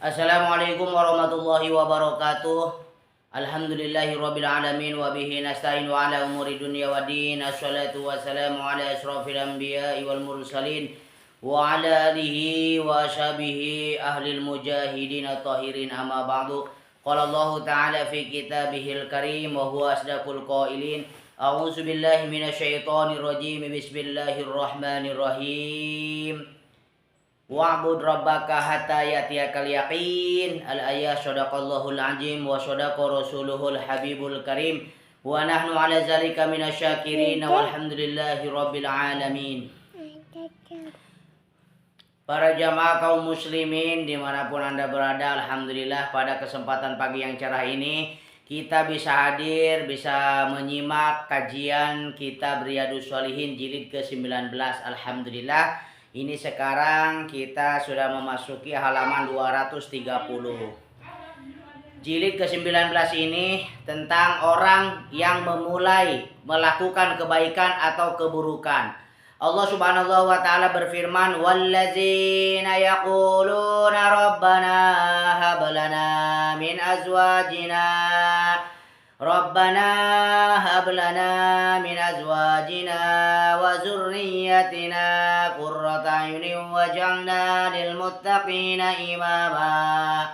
Assalamualaikum warahmatullahi wabarakatuh. Alhamdulillahi rabbil alamin wa bihi nasta'inu ala umuri dunya wa din. Assalatu wassalamu ala asrafil anbiya'i wal mursalin wa ala alihi wa ashabihi ahlil mujahidin at-tahirin amma ba'du. Qala Allah ta'ala fi kitabihil karim wa huwa asdaqul qailin. A'udzu billahi minasyaitonir rajim. Bismillahirrahmanirrahim. Wa'bud rabbaka hatta yatiyakal yaqin. Al-ayah sadaqallahul azim wa sadaqa rasuluhul habibul karim. Wa nahnu ala zalika minasyakirin walhamdulillahi rabbil alamin. Para jamaah kaum muslimin dimanapun anda berada, alhamdulillah pada kesempatan pagi yang cerah ini kita bisa hadir, bisa menyimak kajian kitab Riyadhus Shalihin jilid ke-19. Alhamdulillah. Ini sekarang kita sudah memasuki halaman 230. Jilid ke-19 ini tentang orang yang memulai melakukan kebaikan atau keburukan. Allah Subhanahu wa taala berfirman, "Wallazina yaquluna rabbana hab lana min azwajina Rabbana hab lana min azwajina wa zurriyyatina qurrata a'yunin waj'alna lil muttaqina imama."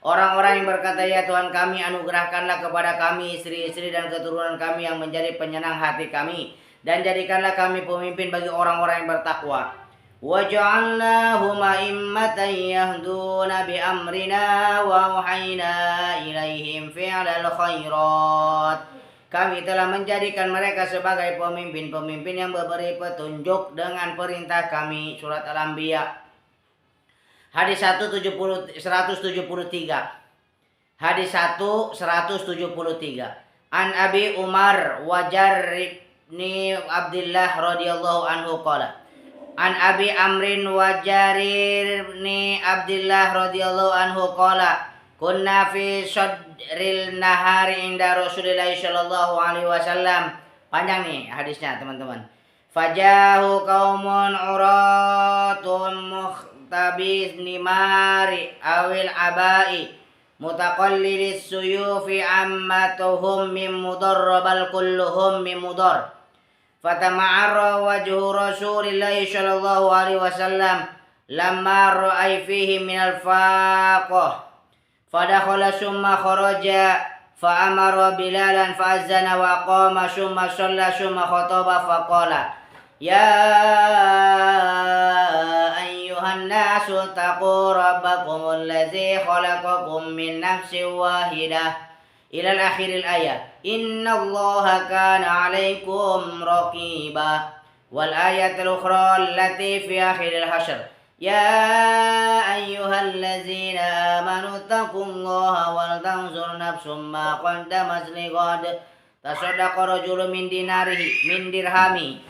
Orang-orang yang berkata, "Ya Tuhan kami, anugerahkanlah kepada kami istri-istri dan keturunan kami yang menjadi penyenang hati kami, dan jadikanlah kami pemimpin bagi orang-orang yang bertakwa. Waj'alnahum a'immatan yahduna bi amrina wa auhayna ilaihim fi'lal khairat." Kami telah menjadikan mereka sebagai pemimpin-pemimpin yang memberi petunjuk dengan perintah kami. Surat Al-Anbiya. Hadis 173. Hadis 173. An Abi Umar wa Jaribni Abdillah radhiyallahu anhu qala. An Abi Amrin wa Jarir bin Abdillah radhiyallahu anhu qala kunna fi sadril nahari inda Rasulillah sallallahu alaihi wasallam. Panjang nih hadisnya teman-teman. Fajahu qaumun uratun mukhtabis nimari awil abai mutaqallilis suyufi ammatuhum min mudarrabal kulluhum min mudar. Fatama'arra wajhu Rasulillahi sallallahu alaihi wasallam lamma ra'ay fihi minal faqah. Fadakhala summa kharaja fa'amara Bilalan fa'azzana wa qama summa shalla summa khataba faqala, "Ya ayyuhan nasu taqu rabbakumul ladzi khalaqakum min nafsin wahidah." Ila akhiril ayat. Innallaha kana 'alaikum raqiba. Wal ayatul ukhra allati fi akhiril hasyr. Ya ayyuhallazina amanu taqullaha wal tanzur nafsum ma qaddamat lighad. Tasaddaqa rajulun min dinarihi min dirhami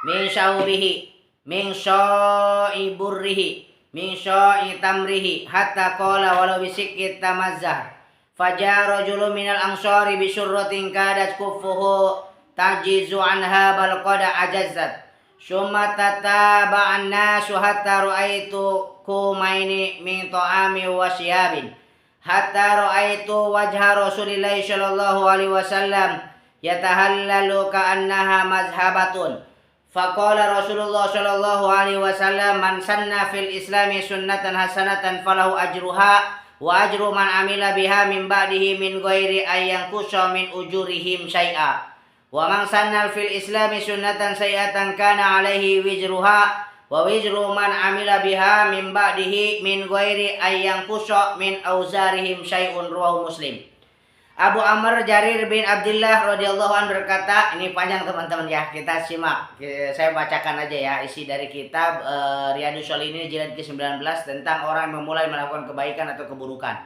min syawrihi min sya'i burrihi min sya'i tamrihi hatta qala walau bisikit tamazzah. Fajar rajulun minal ansari bi syurratin kadat kuffuhu tajizu anha bal qad ajazzat. Summa tataba'an nasu hatta ra'aitu kumaini min ta'ami wa syiyabin. Hatta ra'aitu wajha Rasulillahi sallallahu alaihi wasallam yatahallalu ka'annaha mazhabatun. Faqala Rasulullah sallallahu alaihi wasallam, "Man sanna fil islami sunnatan hasanatan falahu ajruha wa ajru man amila biha min ba'dihi min ghairi ayyan kusa min ujurihim syai'a. Wa man sanna fil islami sunnatan sayyi'atan kana alaihi wizruha wa wizru man amila biha min ba'dihi min ghairi ayyan kusa min auzarihim syai'un." Rawahu Muslim. Abu Amr Jarir bin Abdillah radhiyallahu anhu berkata, ini panjang teman-teman ya, kita simak. Saya bacakan aja ya isi dari kitab Riyadhus Shalihin jilid ke-19 tentang orang yang memulai melakukan kebaikan atau keburukan.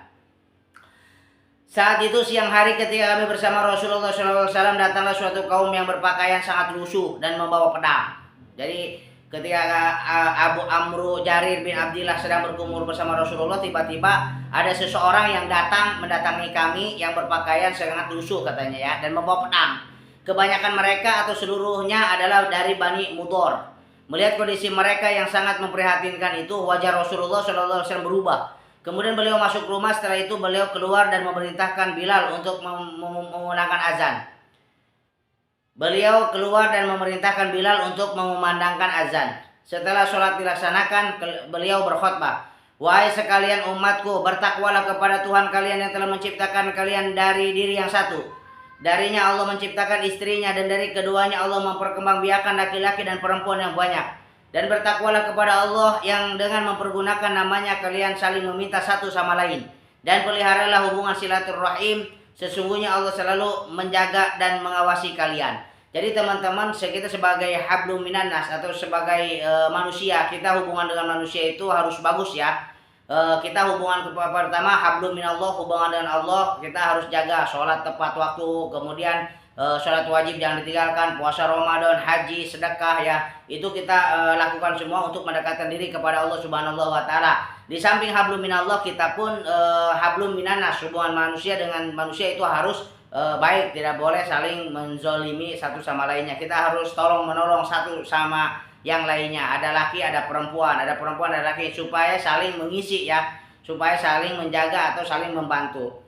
Saat itu siang hari ketika kami bersama Rasulullah SAW, datanglah suatu kaum yang berpakaian sangat lusuh dan membawa pedang. Jadi ketika Abu Amr Jarir bin Abdillah sedang berkumur bersama Rasulullah, tiba-tiba ada seseorang yang mendatangi kami yang berpakaian sangat lusuh katanya ya, dan membawa pedang. Kebanyakan mereka atau seluruhnya adalah dari Bani Mudor. Melihat kondisi mereka yang sangat memprihatinkan itu, wajah Rasulullah SAW berubah. Kemudian beliau masuk rumah, setelah itu beliau keluar dan memerintahkan Bilal untuk memandangkan azan. Beliau keluar dan memerintahkan Bilal untuk memandangkan azan. Setelah sholat dilaksanakan, beliau berkhutbah. Wahai sekalian umatku, bertakwalah kepada Tuhan kalian yang telah menciptakan kalian dari diri yang satu. Darinya Allah menciptakan istrinya dan dari keduanya Allah memperkembangbiakan laki-laki dan perempuan yang banyak. Dan bertakwalah kepada Allah yang dengan mempergunakan namanya kalian saling meminta satu sama lain. Dan peliharalah hubungan silaturahim, sesungguhnya Allah selalu menjaga dan mengawasi kalian. Jadi teman-teman, kita sebagai hablum minan nas atau sebagai manusia, kita hubungan dengan manusia itu harus bagus ya. Kita hubungan pertama hablum minallah, hubungan dengan Allah, kita harus jaga sholat tepat waktu, kemudian sholat wajib jangan ditinggalkan, puasa Ramadan, haji, sedekah ya. Itu kita lakukan semua untuk mendekatkan diri kepada Allah Subhanahu wa taala. Di samping hablum minallah, kita pun hablum minan nas, hubungan manusia dengan manusia itu harus baik, tidak boleh saling menzolimi satu sama lainnya. Kita harus tolong menolong satu sama yang lainnya. Ada laki, ada perempuan, ada laki, supaya saling mengisi ya, supaya saling menjaga atau saling membantu.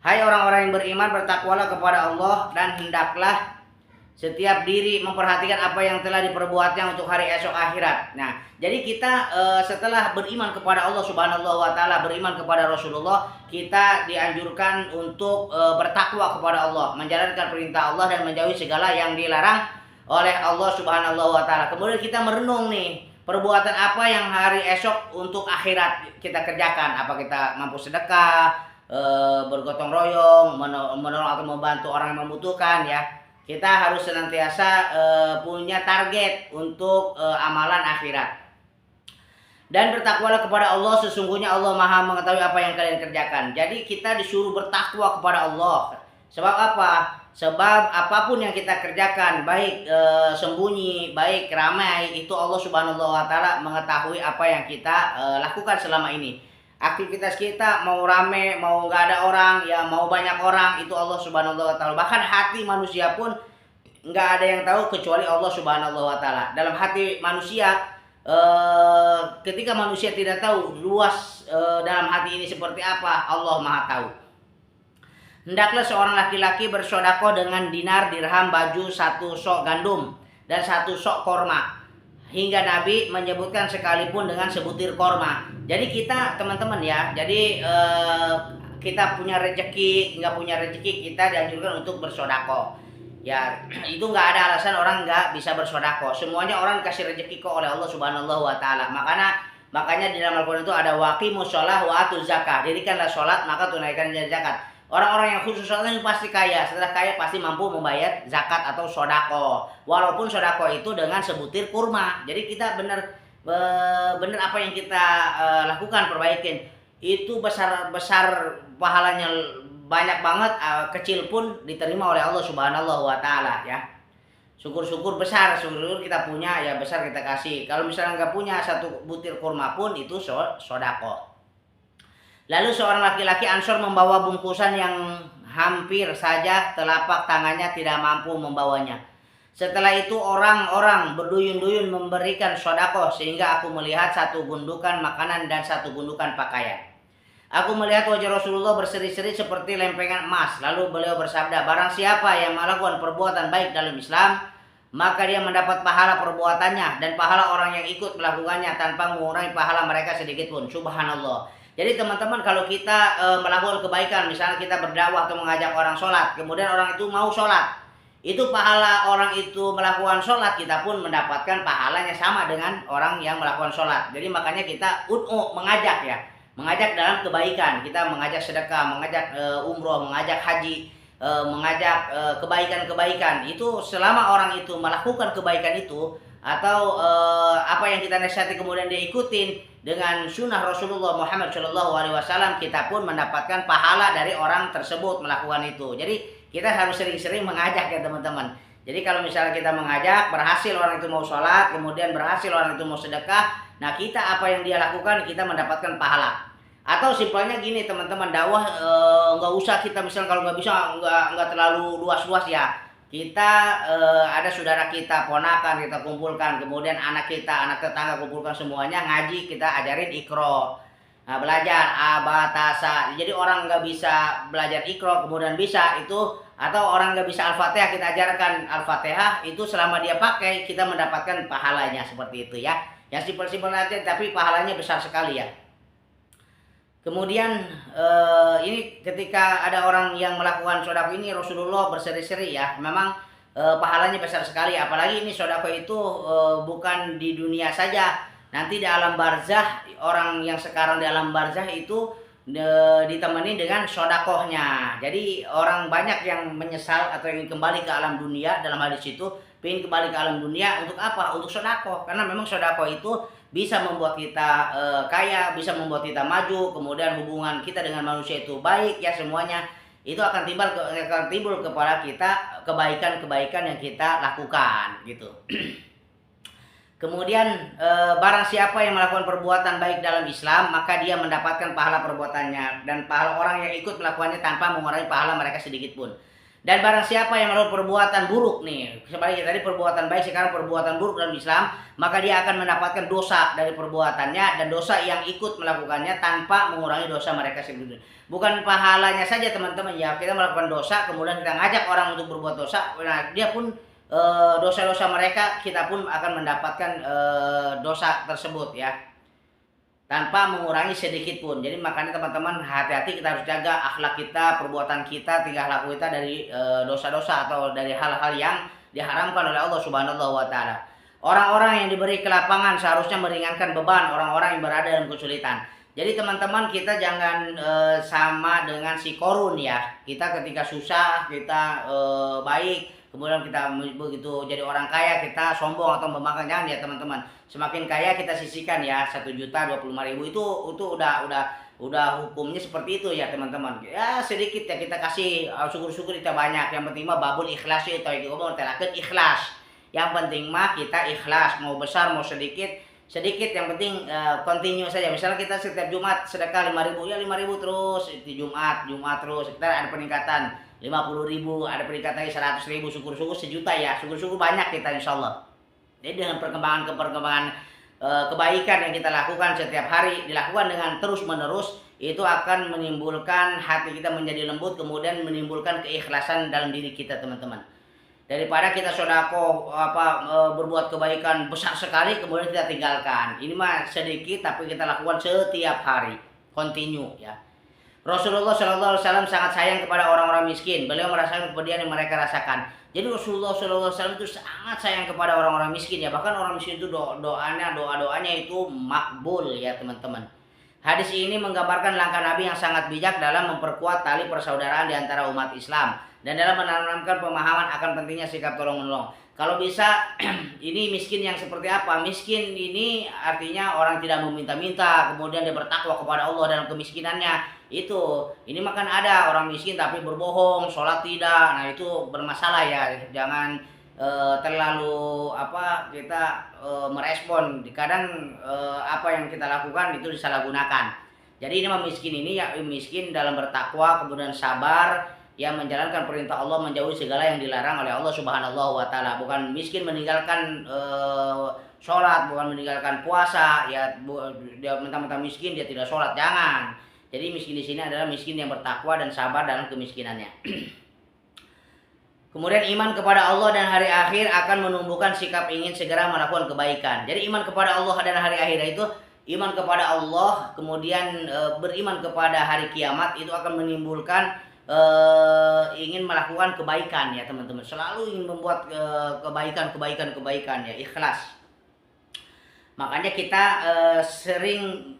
Hai orang-orang yang beriman, bertakwalah kepada Allah dan hendaklah setiap diri memperhatikan apa yang telah diperbuatnya untuk hari esok akhirat. Nah, jadi kita setelah beriman kepada Allah Subhanahu wa taala, beriman kepada Rasulullah, kita dianjurkan untuk bertakwa kepada Allah, menjalankan perintah Allah dan menjauhi segala yang dilarang oleh Allah Subhanahu wa taala. Kemudian kita merenung nih, perbuatan apa yang hari esok untuk akhirat kita kerjakan. Apa kita mampu sedekah, bergotong royong, menolong atau membantu orang yang membutuhkan ya. Kita harus senantiasa punya target untuk amalan akhirat. Dan bertakwalah kepada Allah, sesungguhnya Allah Maha mengetahui apa yang kalian kerjakan. Jadi kita disuruh bertakwa kepada Allah. Sebab apa? Sebab apapun yang kita kerjakan, baik sembunyi, baik ramai, itu Allah Subhanahu wa taala mengetahui apa yang kita lakukan selama ini. Aktivitas kita mau rame, mau nggak ada orang, ya mau banyak orang, itu Allah Subhanahu wa taala. Bahkan hati manusia pun nggak ada yang tahu kecuali Allah Subhanahu wa taala. Dalam hati manusia, ketika manusia tidak tahu luas dalam hati ini seperti apa, Allah Maha tahu. Hendaklah seorang laki-laki bersedekah dengan dinar, dirham, baju, 1 sok gandum dan 1 sok korma. Hingga Nabi menyebutkan sekalipun dengan sebutir korma. Jadi kita teman-teman ya, jadi kita punya rezeki, nggak punya rezeki, kita dianjurkan untuk bersedekah. Ya, itu nggak ada alasan orang nggak bisa bersedekah. Semuanya orang dikasih rezeki kok oleh Allah Subhanahu wa taala. Makanya di dalam Al-Qur'an itu ada waqimus shalah wa atuz zakah. Dirikanlah sholat maka tunaikan zakat. Orang-orang yang khusus sholat itu pasti kaya. Setelah kaya pasti mampu membayar zakat atau sedekah. Walaupun sedekah itu dengan sebutir kurma. Jadi kita benar apa yang kita lakukan, perbaikin. Itu besar pahalanya, banyak banget, kecil pun diterima oleh Allah Subhanahu wa taala ya. Syukur-syukur besar, syukur kita punya ya besar kita kasih. Kalau misalnya nggak punya 1 butir kurma pun itu sedekah. Lalu seorang laki-laki Ansor membawa bungkusan yang hampir saja telapak tangannya tidak mampu membawanya. Setelah itu orang-orang berduyun-duyun memberikan sedekah sehingga aku melihat 1 gundukan makanan dan 1 gundukan pakaian. Aku melihat wajah Rasulullah berseri-seri seperti lempengan emas. Lalu beliau bersabda, barang siapa yang melakukan perbuatan baik dalam Islam, maka dia mendapat pahala perbuatannya dan pahala orang yang ikut melakukannya tanpa mengurangi pahala mereka sedikit pun. Subhanallah. Jadi teman-teman, kalau kita melakukan kebaikan, misalnya kita berdakwah atau mengajak orang sholat, kemudian orang itu mau sholat, itu pahala orang itu melakukan sholat, kita pun mendapatkan pahalanya sama dengan orang yang melakukan sholat. Jadi makanya kita mengajak ya, mengajak dalam kebaikan, kita mengajak sedekah, mengajak umroh, mengajak haji, mengajak kebaikan-kebaikan. Itu selama orang itu melakukan kebaikan itu, atau apa yang kita nasihati kemudian dia ikutin dengan sunnah Rasulullah Muhammad SAW, kita pun mendapatkan pahala dari orang tersebut melakukan itu. Jadi kita harus sering-sering mengajak ya teman-teman. Jadi kalau misalnya kita mengajak, berhasil orang itu mau sholat, kemudian berhasil orang itu mau sedekah, nah kita apa yang dia lakukan kita mendapatkan pahala. Atau simpelnya gini teman-teman, dakwah nggak usah kita misalnya kalau nggak bisa nggak terlalu luas-luas ya. Kita ada saudara kita, ponakan kita kumpulkan, kemudian anak kita, anak tetangga kumpulkan semuanya, ngaji kita ajarin Iqra. Nah, belajar abatasa. Jadi orang nggak bisa belajar ikro kemudian bisa itu, atau orang nggak bisa Al-Fatihah kita ajarkan Al-Fatihah itu, selama dia pakai kita mendapatkan pahalanya seperti itu ya. Yang simpel-simpel aja tapi pahalanya besar sekali ya. Kemudian ini ketika ada orang yang melakukan sodako ini, Rasulullah berseri-seri ya. Memang pahalanya besar sekali. Apalagi ini sodako itu bukan di dunia saja. Nanti di alam barzah, orang yang sekarang di alam barzah itu ditemani dengan sodakohnya. Jadi orang banyak yang menyesal atau ingin kembali ke alam dunia dalam hadis itu, ingin kembali ke alam dunia untuk apa? Untuk sodakoh. Karena memang sodakoh itu bisa membuat kita kaya, bisa membuat kita maju, kemudian hubungan kita dengan manusia itu baik ya, semuanya itu akan timbul kepada kita kebaikan-kebaikan yang kita lakukan gitu. Kemudian barang siapa yang melakukan perbuatan baik dalam Islam, maka dia mendapatkan pahala perbuatannya dan pahala orang yang ikut melakukannya tanpa mengurangi pahala mereka sedikit pun. Dan barang siapa yang melakukan perbuatan buruk nih, sebaliknya tadi perbuatan baik, sekarang perbuatan buruk dalam Islam, maka dia akan mendapatkan dosa dari perbuatannya dan dosa yang ikut melakukannya tanpa mengurangi dosa mereka sendiri. Bukan pahalanya saja teman-teman ya, kita melakukan dosa kemudian kita ngajak orang untuk berbuat dosa, nah dia pun dosa-dosa mereka, kita pun akan mendapatkan dosa tersebut ya, tanpa mengurangi sedikit pun. Jadi makanya teman-teman hati-hati, kita harus jaga akhlak kita, perbuatan kita, tingkah laku kita dari dosa-dosa atau dari hal-hal yang diharamkan oleh Allah Subhanahu wa taala. Orang-orang yang diberi kelapangan seharusnya meringankan beban orang-orang yang berada dalam kesulitan. Jadi teman-teman, kita jangan sama dengan si korun ya. Kita ketika susah kita baik, kemudian kita begitu jadi orang kaya kita sombong atau membanggakan, jangan ya teman-teman. Semakin kaya kita sisihkan ya, 1.025.000 itu udah hukumnya seperti itu ya teman-teman. Ya sedikit ya kita kasih, syukur-syukur kita banyak. Yang penting mah babul ikhlas itu ngomong telakeun ikhlas. Yang penting mah kita ikhlas, mau besar mau sedikit yang penting continue saja. Misalnya kita setiap Jumat sedekah 5.000 ya 5.000 terus, itu Jumat terus, kita ada peningkatan 50.000, ada peningkatan 100.000, syukur-syukur sejuta ya, syukur-syukur banyak kita insya Allah. Jadi dengan perkembangan kebaikan yang kita lakukan setiap hari, dilakukan dengan terus-menerus, itu akan menimbulkan hati kita menjadi lembut, kemudian menimbulkan keikhlasan dalam diri kita teman-teman. Daripada kita sodako berbuat kebaikan besar sekali kemudian kita tinggalkan, ini mah sedikit tapi kita lakukan setiap hari, continue ya. Rasulullah SAW sangat sayang kepada orang-orang miskin. Beliau merasakan kepedihan yang mereka rasakan. Jadi Rasulullah SAW itu sangat sayang kepada orang-orang miskin ya. Bahkan orang miskin itu doa-doanya itu makbul ya teman-teman. Hadis ini menggambarkan langkah Nabi yang sangat bijak dalam memperkuat tali persaudaraan di antara umat Islam dan dalam menanamkan pemahaman akan pentingnya sikap tolong-menolong. Kalau bisa ini miskin yang seperti apa? Miskin ini artinya orang tidak meminta-minta, kemudian dia bertakwa kepada Allah dalam kemiskinannya. Ini makan ada orang miskin tapi berbohong, sholat tidak. Nah itu bermasalah ya. Jangan terlalu kita merespon. Kadang apa yang kita lakukan itu disalahgunakan. Jadi ini miskin ini ya miskin dalam bertakwa, kemudian sabar, yang menjalankan perintah Allah, menjauhi segala yang dilarang oleh Allah Subhanahu wa taala. Bukan miskin meninggalkan sholat, bukan meninggalkan puasa ya, dia mentang-mentang miskin dia tidak sholat, jangan. Jadi miskin di sini adalah miskin yang bertakwa dan sabar dalam kemiskinannya. Kemudian iman kepada Allah dan hari akhir akan menumbuhkan sikap ingin segera melakukan kebaikan. Jadi iman kepada Allah dan hari akhir itu, iman kepada Allah kemudian beriman kepada hari kiamat itu akan menimbulkan ingin melakukan kebaikan ya teman-teman. Selalu ingin membuat kebaikan ya, ikhlas. Makanya kita sering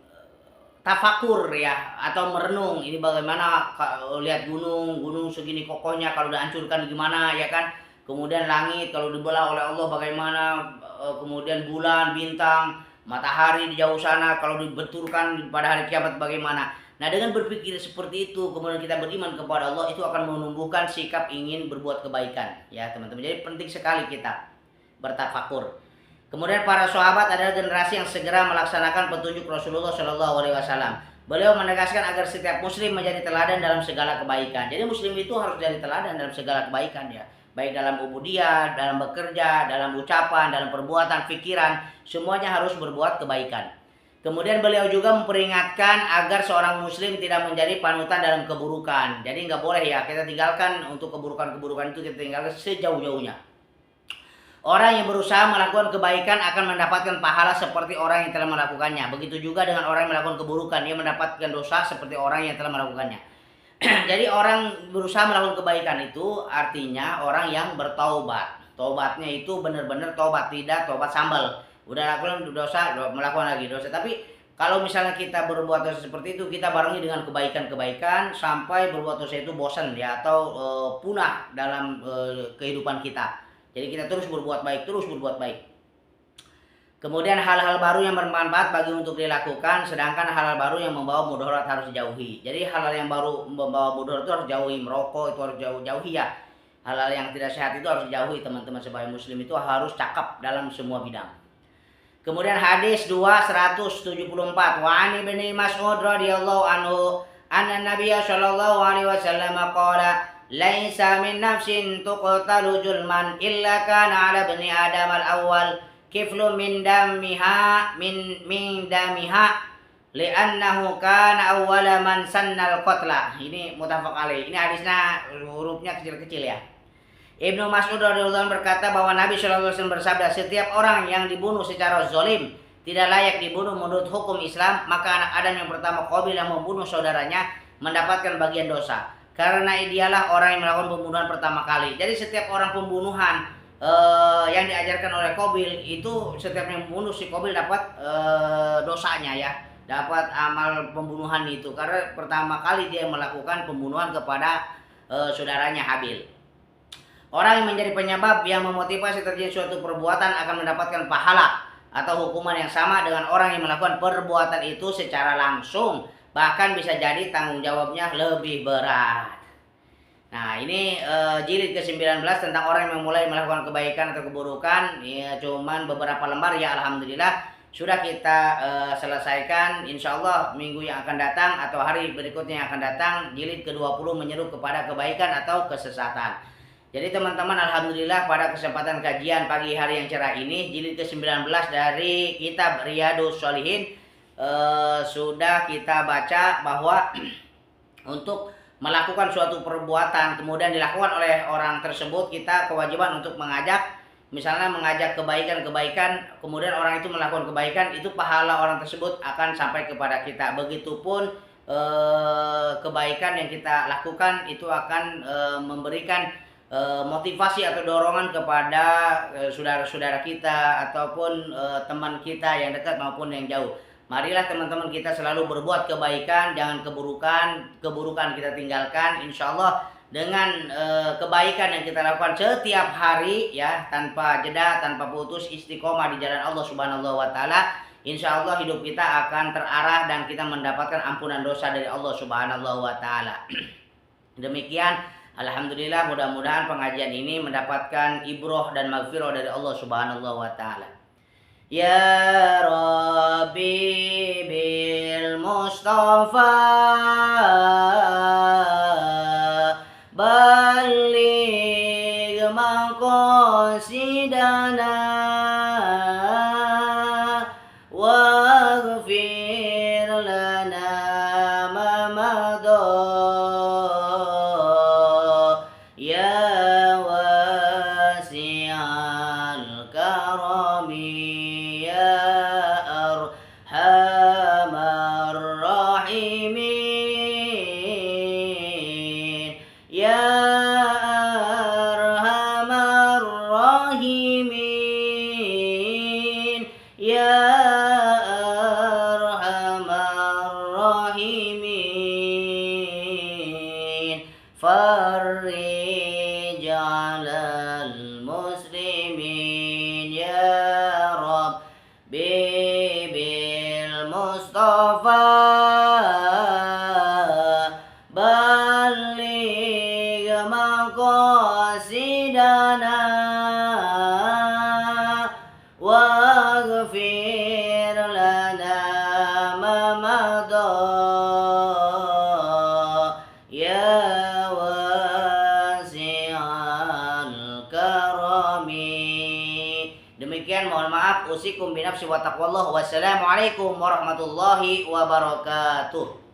tafakur ya, atau merenung ini bagaimana lihat gunung segini kokohnya kalau dihancurkan gimana ya kan, kemudian langit kalau dibelah oleh Allah bagaimana, kemudian bulan, bintang, matahari di jauh sana kalau dibenturkan pada hari kiamat bagaimana. Nah dengan berpikir seperti itu kemudian kita beriman kepada Allah, itu akan menumbuhkan sikap ingin berbuat kebaikan ya teman-teman. Jadi penting sekali kita bertafakur. Kemudian para sahabat adalah generasi yang segera melaksanakan petunjuk Rasulullah SAW. Beliau menegaskan agar setiap muslim menjadi teladan dalam segala kebaikan. Jadi muslim itu harus jadi teladan dalam segala kebaikan ya. Baik dalam ubudiyah, dalam bekerja, dalam ucapan, dalam perbuatan, pikiran, semuanya harus berbuat kebaikan. Kemudian beliau juga memperingatkan agar seorang muslim tidak menjadi panutan dalam keburukan. Jadi nggak boleh ya kita tinggalkan untuk keburukan-keburukan itu, kita tinggalkan sejauh-jauhnya. Orang yang berusaha melakukan kebaikan akan mendapatkan pahala seperti orang yang telah melakukannya. Begitu juga dengan orang yang melakukan keburukan, dia mendapatkan dosa seperti orang yang telah melakukannya. Jadi orang berusaha melakukan kebaikan itu artinya orang yang bertaubat. Taubatnya itu benar-benar taubat, tidak taubat sambal. Udah lakukan dosa, melakukan lagi dosa. Tapi kalau misalnya kita berbuat dosa seperti itu, kita barengi dengan kebaikan-kebaikan sampai berbuat dosa itu bosan ya, atau punah dalam kehidupan kita. Jadi kita terus berbuat baik, terus berbuat baik. Kemudian hal-hal baru yang bermanfaat bagi untuk dilakukan, sedangkan hal-hal baru yang membawa mudarat harus dijauhi. Jadi hal-hal yang baru membawa mudarat itu harus jauhi, merokok itu harus jauhi ya. Hal-hal yang tidak sehat itu harus dijauhi, teman-teman sebagai muslim itu harus cakap dalam semua bidang. Kemudian hadis 274, wa an ibni Mas'ud radhiyallahu anhu anna Nabiy sallallahu alaihi wasallam qala laisa min nafsin tuqtalu julman illa kana ala bani adam al-awwal kiflu min damiha min damiha li'annahu kana awwala man sannal qatla. Ini muttafaq alaih. Ini hadisnya hurufnya kecil-kecil ya. Ibnu Mas'ud radhiyallahu anhu berkata bahwa Nabi sallallahu alaihi wasallam bersabda, setiap orang yang dibunuh secara zalim tidak layak dibunuh menurut hukum Islam, maka anak Adam yang pertama Qabil yang membunuh saudaranya mendapatkan bagian dosa. Karena dialah orang yang melakukan pembunuhan pertama kali. Jadi setiap orang pembunuhan yang diajarkan oleh Qabil itu, setiap yang membunuh si Qabil dapat dosanya ya, dapat amal pembunuhan itu karena pertama kali dia melakukan pembunuhan kepada saudaranya Habil. Orang yang menjadi penyebab yang memotivasi terjadi suatu perbuatan akan mendapatkan pahala atau hukuman yang sama dengan orang yang melakukan perbuatan itu secara langsung, bahkan bisa jadi tanggung jawabnya lebih berat. Nah, ini jilid ke-19 tentang orang yang mulai melakukan kebaikan atau keburukan. Ya, cuman beberapa lembar ya, alhamdulillah sudah kita selesaikan. Insya Allah minggu yang akan datang atau hari berikutnya yang akan datang, jilid ke-20 menyeru kepada kebaikan atau kesesatan. Jadi teman-teman, alhamdulillah pada kesempatan kajian pagi hari yang cerah ini, jilid ke-19 dari kitab Riyadhus Shalihin sudah kita baca bahwa untuk melakukan suatu perbuatan kemudian dilakukan oleh orang tersebut, kita kewajiban untuk mengajak, misalnya mengajak kebaikan-kebaikan, kemudian orang itu melakukan kebaikan, itu pahala orang tersebut akan sampai kepada kita. Begitupun kebaikan yang kita lakukan itu akan memberikan motivasi atau dorongan kepada saudara-saudara kita ataupun teman kita yang dekat maupun yang jauh. Marilah teman-teman kita selalu berbuat kebaikan, jangan keburukan kita tinggalkan. Insya Allah dengan kebaikan yang kita lakukan setiap hari ya, tanpa jeda, tanpa putus, istiqomah di jalan Allah Subhanahu wa taala, insya Allah hidup kita akan terarah dan kita mendapatkan ampunan dosa dari Allah Subhanahu wa taala. Demikian, alhamdulillah, mudah-mudahan pengajian ini mendapatkan ibroh dan maghfirah dari Allah Subhanahu wa taala. Ya Rabbi bil Mustafa balligh maqasidana waghfir lana ma madha ya wasi'al karami ya arhamar rahimin ya arhamar rahimin ya arhamar rahimin farrij 'alal muslimin ya Rabbi bil Mustafa balligh maqasidana waghfir lana ma madha ya demikian, mohon maaf. Usikum binafsi wa taqwallah. Wassalamualaikum warahmatullahi wabarakatuh.